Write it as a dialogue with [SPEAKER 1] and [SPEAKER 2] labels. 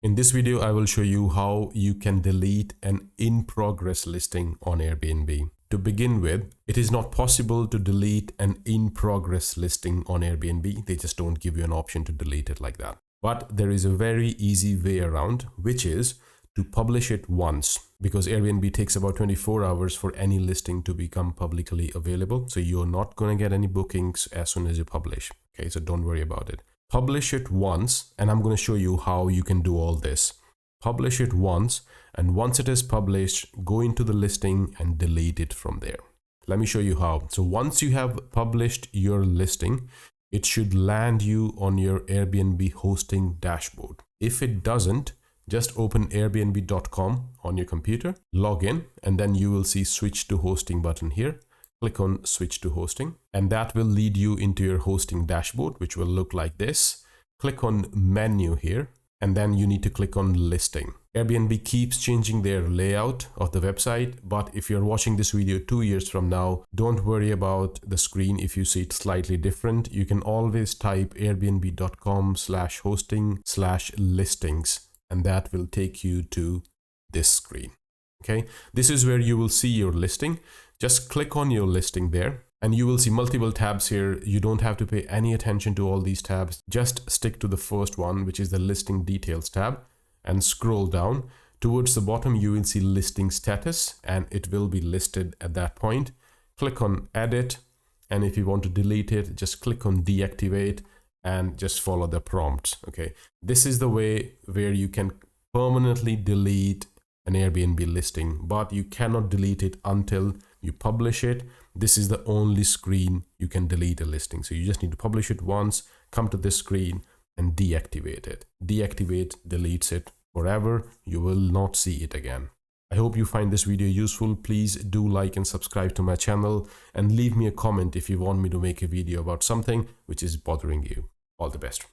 [SPEAKER 1] In this video, I will show you how you can delete an in-progress listing on Airbnb. To begin with, it is not possible to delete an in-progress listing on Airbnb. They just don't give you an option to delete it like that. But there is a very easy way around, which is to publish it once, because Airbnb takes about 24 hours for any listing to become publicly available. So you're not going to get any bookings as soon as you publish. Okay, so don't worry about it. Publish it once, and I'm going to show you how you can do all this. Publish it once, and once it is published, go into the listing and delete it from there. Let me show you how. So once you have published your listing, it should land you on your Airbnb hosting dashboard. If it doesn't, just open airbnb.com on your computer, log in, and then you will see switch to hosting button here. Click on switch to hosting, and that will lead you into your hosting dashboard, which will look like this. Click on menu here, and then you need to click on listing. Airbnb keeps changing their layout of the website, but if you're watching this video 2 years from now, don't worry about the screen if you see it slightly different. You can always type airbnb.com/hosting/listings, and that will take you to this screen. Okay, this is where you will see your listing. Just click on your listing there, and you will see multiple tabs here. You don't have to pay any attention to all these tabs. Just stick to the first one, which is the listing details tab, and scroll down. Towards the bottom, you will see listing status, and it will be listed at that point. Click on edit, and if you want to delete it, just click on deactivate and just follow the prompts. Okay, this is the way where you can permanently delete an Airbnb listing, but you cannot delete it until you publish it. This is the only screen you can delete a listing. So you just need to publish it once, come to this screen and deactivate it. Deactivate deletes it forever. You will not see it again. I hope you find this video useful. Please do like and subscribe to my channel, and leave me a comment if you want me to make a video about something which is bothering you. All the best.